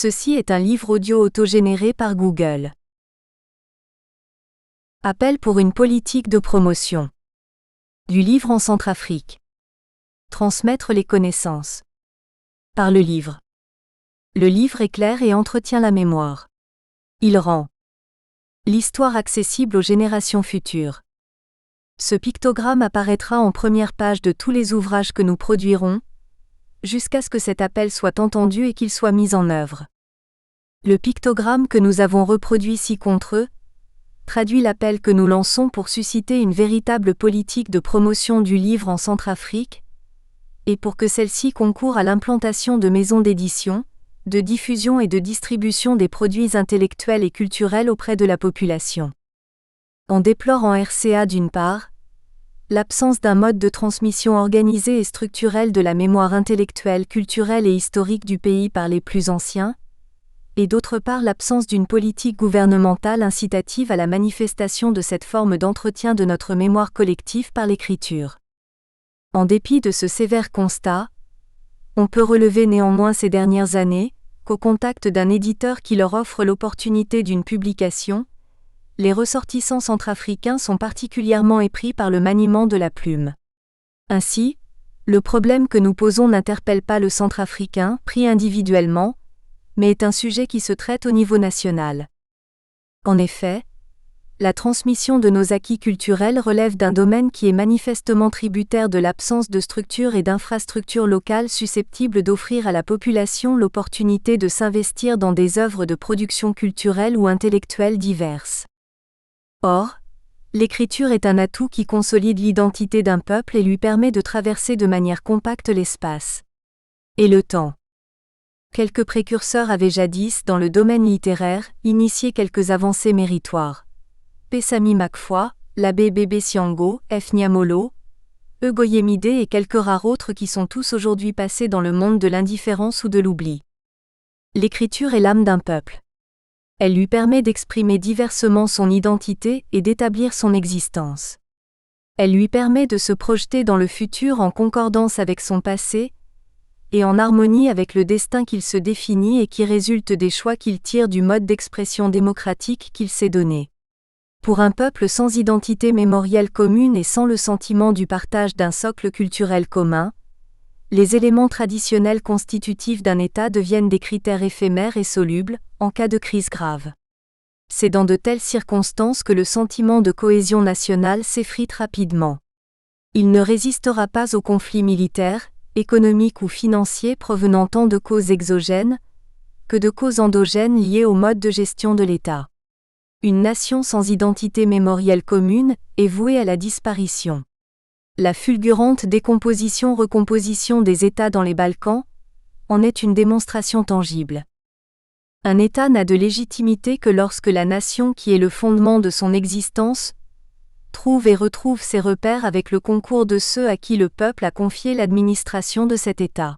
Ceci est un livre audio autogénéré par Google. Appel pour une politique de promotion. Du livre en Centrafrique. Transmettre les connaissances. Par le livre. Le livre éclaire et entretient la mémoire. Il rend l'histoire accessible aux générations futures. Ce pictogramme apparaîtra en première page de tous les ouvrages que nous produirons, jusqu'à ce que cet appel soit entendu et qu'il soit mis en œuvre. Le pictogramme que nous avons reproduit ci-contre traduit l'appel que nous lançons pour susciter une véritable politique de promotion du livre en Centrafrique, et pour que celle-ci concourt à l'implantation de maisons d'édition, de diffusion et de distribution des produits intellectuels et culturels auprès de la population. On déplore en RCA d'une part, l'absence d'un mode de transmission organisé et structurel de la mémoire intellectuelle, culturelle et historique du pays par les plus anciens, et d'autre part l'absence d'une politique gouvernementale incitative à la manifestation de cette forme d'entretien de notre mémoire collective par l'écriture. En dépit de ce sévère constat, on peut relever néanmoins ces dernières années, qu'au contact d'un éditeur qui leur offre l'opportunité d'une publication, les ressortissants centrafricains sont particulièrement épris par le maniement de la plume. Ainsi, le problème que nous posons n'interpelle pas le centrafricain, pris individuellement, mais est un sujet qui se traite au niveau national. En effet, la transmission de nos acquis culturels relève d'un domaine qui est manifestement tributaire de l'absence de structures et d'infrastructures locales susceptibles d'offrir à la population l'opportunité de s'investir dans des œuvres de production culturelle ou intellectuelle diverses. Or, l'écriture est un atout qui consolide l'identité d'un peuple et lui permet de traverser de manière compacte l'espace et le temps. Quelques précurseurs avaient jadis, dans le domaine littéraire, initié quelques avancées méritoires. Pessami Makfoy, l'abbé Bébé Siango, F. Niamolo, Egoyemide et quelques rares autres qui sont tous aujourd'hui passés dans le monde de l'indifférence ou de l'oubli. L'écriture est l'âme d'un peuple. Elle lui permet d'exprimer diversement son identité et d'établir son existence. Elle lui permet de se projeter dans le futur en concordance avec son passé, et en harmonie avec le destin qu'il se définit et qui résulte des choix qu'il tire du mode d'expression démocratique qu'il s'est donné. Pour un peuple sans identité mémorielle commune et sans le sentiment du partage d'un socle culturel commun, les éléments traditionnels constitutifs d'un État deviennent des critères éphémères et solubles, en cas de crise grave. C'est dans de telles circonstances que le sentiment de cohésion nationale s'effrite rapidement. Il ne résistera pas aux conflits militaires, économiques ou financiers provenant tant de causes exogènes que de causes endogènes liées au mode de gestion de l'État. Une nation sans identité mémorielle commune est vouée à la disparition. La fulgurante décomposition-recomposition des États dans les Balkans en est une démonstration tangible. Un État n'a de légitimité que lorsque la nation qui est le fondement de son existence trouve et retrouve ses repères avec le concours de ceux à qui le peuple a confié l'administration de cet État.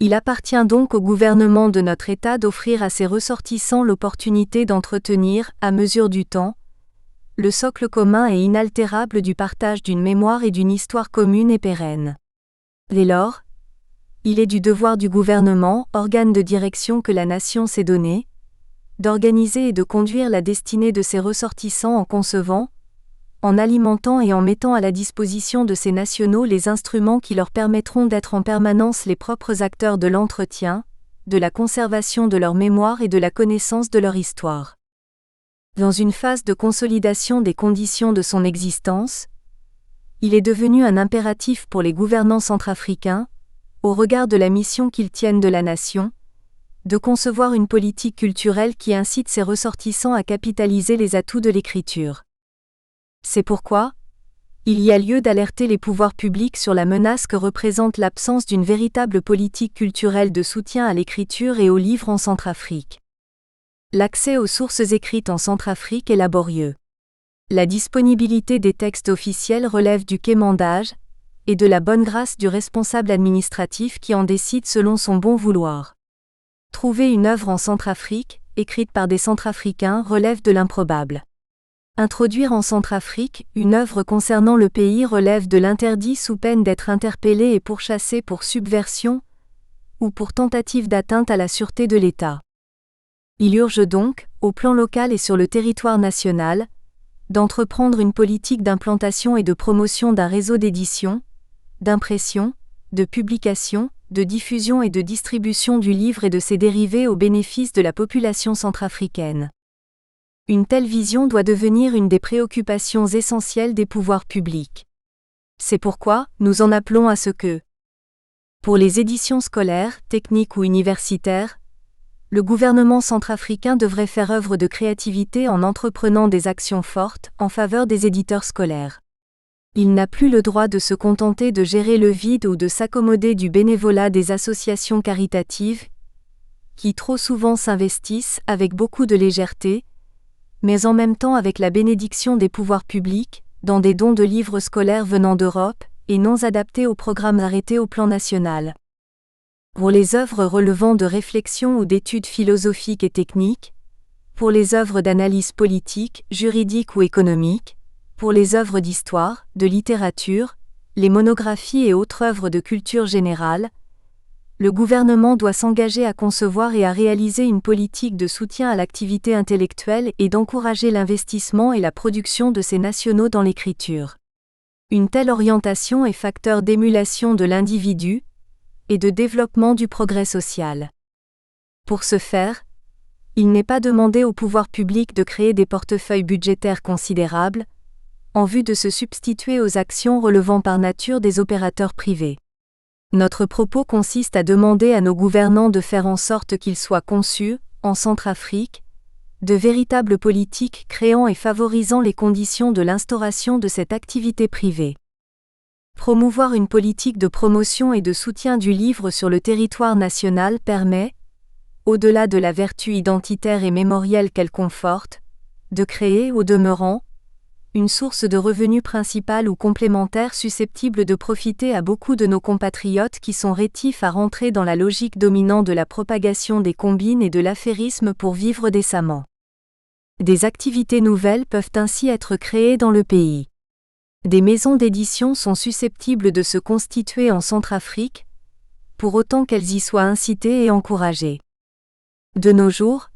Il appartient donc au gouvernement de notre État d'offrir à ses ressortissants l'opportunité d'entretenir, à mesure du temps, le socle commun et inaltérable du partage d'une mémoire et d'une histoire commune et pérenne. Dès lors, il est du devoir du gouvernement, organe de direction que la nation s'est donné, d'organiser et de conduire la destinée de ses ressortissants en concevant, en alimentant et en mettant à la disposition de ses nationaux les instruments qui leur permettront d'être en permanence les propres acteurs de l'entretien, de la conservation de leur mémoire et de la connaissance de leur histoire. Dans une phase de consolidation des conditions de son existence, il est devenu un impératif pour les gouvernants centrafricains, au regard de la mission qu'ils tiennent de la nation, de concevoir une politique culturelle qui incite ses ressortissants à capitaliser les atouts de l'écriture. C'est pourquoi, il y a lieu d'alerter les pouvoirs publics sur la menace que représente l'absence d'une véritable politique culturelle de soutien à l'écriture et aux livres en Centrafrique. L'accès aux sources écrites en Centrafrique est laborieux. La disponibilité des textes officiels relève du quémandage et de la bonne grâce du responsable administratif qui en décide selon son bon vouloir. Trouver une œuvre en Centrafrique, écrite par des Centrafricains, relève de l'improbable. Introduire en Centrafrique une œuvre concernant le pays relève de l'interdit sous peine d'être interpellé et pourchassé pour subversion ou pour tentative d'atteinte à la sûreté de l'État. Il urge donc, au plan local et sur le territoire national, d'entreprendre une politique d'implantation et de promotion d'un réseau d'édition, d'impression, de publication, de diffusion et de distribution du livre et de ses dérivés au bénéfice de la population centrafricaine. Une telle vision doit devenir une des préoccupations essentielles des pouvoirs publics. C'est pourquoi nous en appelons à ce que, pour les éditions scolaires, techniques ou universitaires, le gouvernement centrafricain devrait faire œuvre de créativité en entreprenant des actions fortes en faveur des éditeurs scolaires. Il n'a plus le droit de se contenter de gérer le vide ou de s'accommoder du bénévolat des associations caritatives, qui trop souvent s'investissent avec beaucoup de légèreté, mais en même temps avec la bénédiction des pouvoirs publics, dans des dons de livres scolaires venant d'Europe, et non adaptés aux programmes arrêtés au plan national. Pour les œuvres relevant de réflexion ou d'études philosophiques et techniques, pour les œuvres d'analyse politique, juridique ou économique, pour les œuvres d'histoire, de littérature, les monographies et autres œuvres de culture générale, le gouvernement doit s'engager à concevoir et à réaliser une politique de soutien à l'activité intellectuelle et d'encourager l'investissement et la production de ces nationaux dans l'écriture. Une telle orientation est facteur d'émulation de l'individu et de développement du progrès social. Pour ce faire, il n'est pas demandé au pouvoir public de créer des portefeuilles budgétaires considérables, en vue de se substituer aux actions relevant par nature des opérateurs privés. Notre propos consiste à demander à nos gouvernants de faire en sorte qu'il soit conçu, en Centrafrique, de véritables politiques créant et favorisant les conditions de l'instauration de cette activité privée. Promouvoir une politique de promotion et de soutien du livre sur le territoire national permet, au-delà de la vertu identitaire et mémorielle qu'elle conforte, de créer, au demeurant, une source de revenus principale ou complémentaire susceptible de profiter à beaucoup de nos compatriotes qui sont rétifs à rentrer dans la logique dominante de la propagation des combines et de l'affairisme pour vivre décemment. Des activités nouvelles peuvent ainsi être créées dans le pays. Des maisons d'édition sont susceptibles de se constituer en Centrafrique, pour autant qu'elles y soient incitées et encouragées. De nos jours,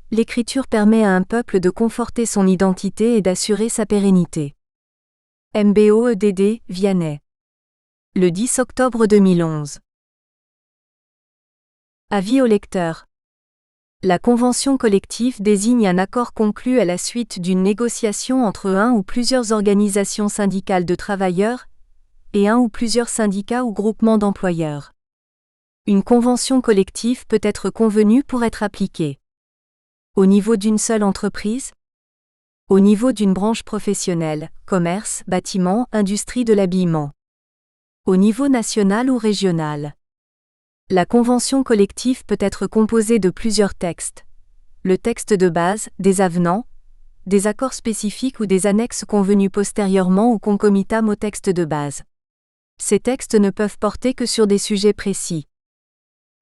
l'écriture permet à un peuple de conforter son identité et d'assurer sa pérennité. MBOEDD, Vianney. Le 10 octobre 2011. Avis au lecteur. La convention collective désigne un accord conclu à la suite d'une négociation entre un ou plusieurs organisations syndicales de travailleurs et un ou plusieurs syndicats ou groupements d'employeurs. Une convention collective peut être convenue pour être appliquée. Au niveau d'une seule entreprise? Au niveau d'une branche professionnelle, commerce, bâtiment, industrie de l'habillement. Au niveau national ou régional. La convention collective peut être composée de plusieurs textes. Le texte de base, des avenants, des accords spécifiques ou des annexes convenus postérieurement ou concomitants au texte de base. Ces textes ne peuvent porter que sur des sujets précis.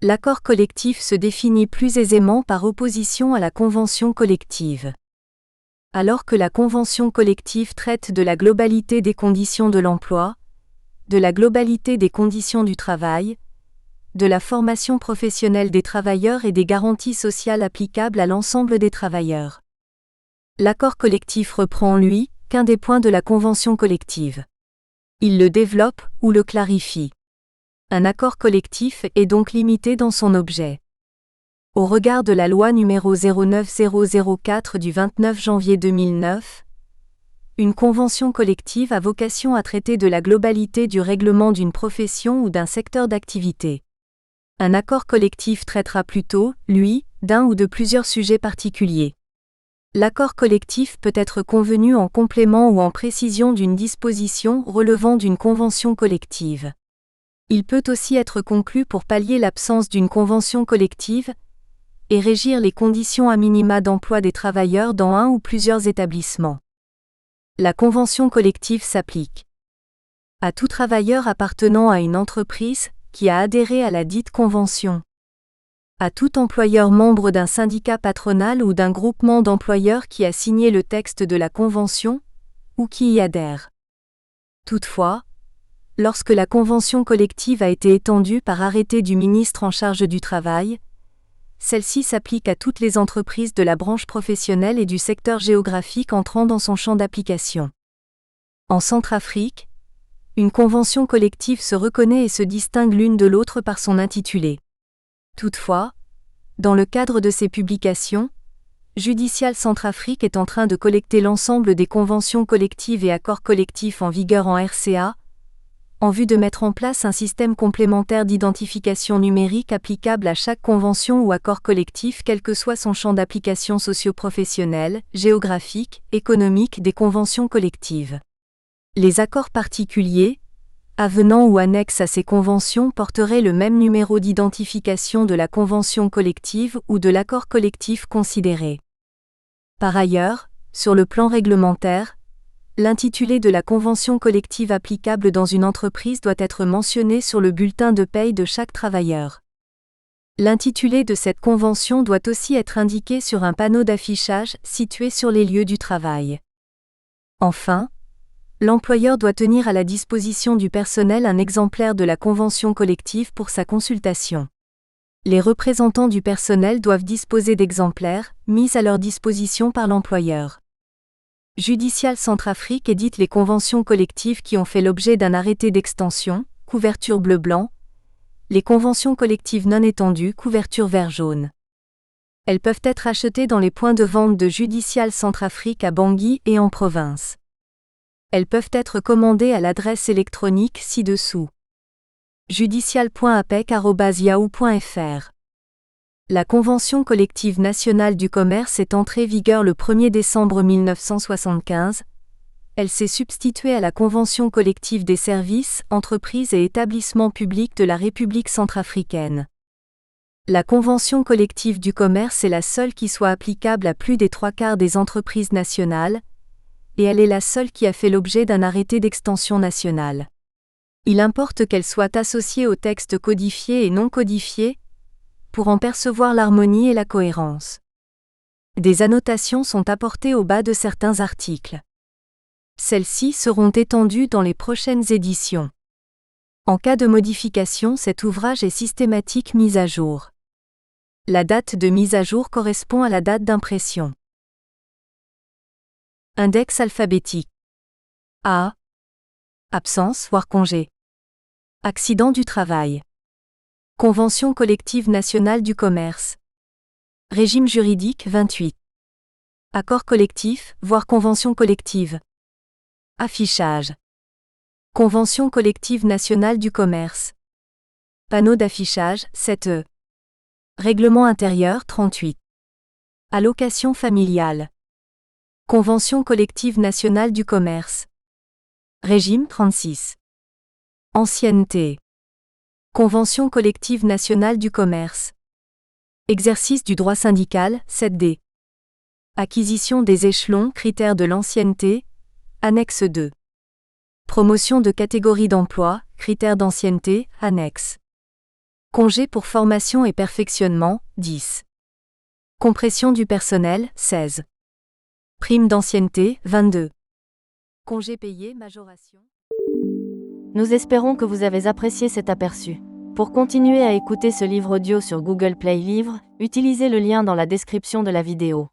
L'accord collectif se définit plus aisément par opposition à la convention collective. Alors que la convention collective traite de la globalité des conditions de l'emploi, de la globalité des conditions du travail, de la formation professionnelle des travailleurs et des garanties sociales applicables à l'ensemble des travailleurs. L'accord collectif reprend, lui, qu'un des points de la convention collective. Il le développe ou le clarifie. Un accord collectif est donc limité dans son objet. Au regard de la loi numéro 09004 du 29 janvier 2009, une convention collective a vocation à traiter de la globalité du règlement d'une profession ou d'un secteur d'activité. Un accord collectif traitera plutôt, lui, d'un ou de plusieurs sujets particuliers. L'accord collectif peut être convenu en complément ou en précision d'une disposition relevant d'une convention collective. Il peut aussi être conclu pour pallier l'absence d'une convention collective et régir les conditions à minima d'emploi des travailleurs dans un ou plusieurs établissements. La convention collective s'applique à tout travailleur appartenant à une entreprise qui a adhéré à la dite convention, à tout employeur membre d'un syndicat patronal ou d'un groupement d'employeurs qui a signé le texte de la convention ou qui y adhère. Toutefois, lorsque la convention collective a été étendue par arrêté du ministre en charge du travail, celle-ci s'applique à toutes les entreprises de la branche professionnelle et du secteur géographique entrant dans son champ d'application. En Centrafrique, une convention collective se reconnaît et se distingue l'une de l'autre par son intitulé. Toutefois, dans le cadre de ces publications, Judicial Centrafrique est en train de collecter l'ensemble des conventions collectives et accords collectifs en vigueur en RCA, en vue de mettre en place un système complémentaire d'identification numérique applicable à chaque convention ou accord collectif quel que soit son champ d'application socio-professionnel, géographique, économique des conventions collectives. Les accords particuliers, avenants ou annexes à ces conventions porteraient le même numéro d'identification de la convention collective ou de l'accord collectif considéré. Par ailleurs, sur le plan réglementaire, l'intitulé de la convention collective applicable dans une entreprise doit être mentionné sur le bulletin de paie de chaque travailleur. L'intitulé de cette convention doit aussi être indiqué sur un panneau d'affichage situé sur les lieux du travail. Enfin, l'employeur doit tenir à la disposition du personnel un exemplaire de la convention collective pour sa consultation. Les représentants du personnel doivent disposer d'exemplaires, mis à leur disposition par l'employeur. Judicial Centrafrique édite les conventions collectives qui ont fait l'objet d'un arrêté d'extension, couverture bleu-blanc, les conventions collectives non étendues, couverture vert-jaune. Elles peuvent être achetées dans les points de vente de Judicial Centrafrique à Bangui et en province. Elles peuvent être commandées à l'adresse électronique ci-dessous. judicial.apec@yahoo.fr. La Convention collective nationale du commerce est entrée en vigueur le 1er décembre 1975. Elle s'est substituée à la Convention collective des services, entreprises et établissements publics de la République centrafricaine. La Convention collective du commerce est la seule qui soit applicable à plus des 3/4 des entreprises nationales, et elle est la seule qui a fait l'objet d'un arrêté d'extension nationale. Il importe qu'elle soit associée aux textes codifiés et non codifiés, pour en percevoir l'harmonie et la cohérence. Des annotations sont apportées au bas de certains articles. Celles-ci seront étendues dans les prochaines éditions. En cas de modification, cet ouvrage est systématique mis à jour. La date de mise à jour correspond à la date d'impression. Index alphabétique. A. Absence voire congé. Accident du travail. Convention collective nationale du commerce. Régime juridique 28. Accord collectif, voire convention collective. Affichage. Convention collective nationale du commerce. Panneau d'affichage 7E. Règlement intérieur 38. Allocation familiale. Convention collective nationale du commerce. Régime 36. Ancienneté. Convention collective nationale du commerce. Exercice du droit syndical 7D. Acquisition des échelons, critères de l'ancienneté, annexe 2. Promotion de catégorie d'emploi, critères d'ancienneté, annexe. Congé pour formation et perfectionnement 10. Compression du personnel 16. Prime d'ancienneté 22. Congé payé, majoration. Nous espérons que vous avez apprécié cet aperçu. Pour continuer à écouter ce livre audio sur Google Play Livres, utilisez le lien dans la description de la vidéo.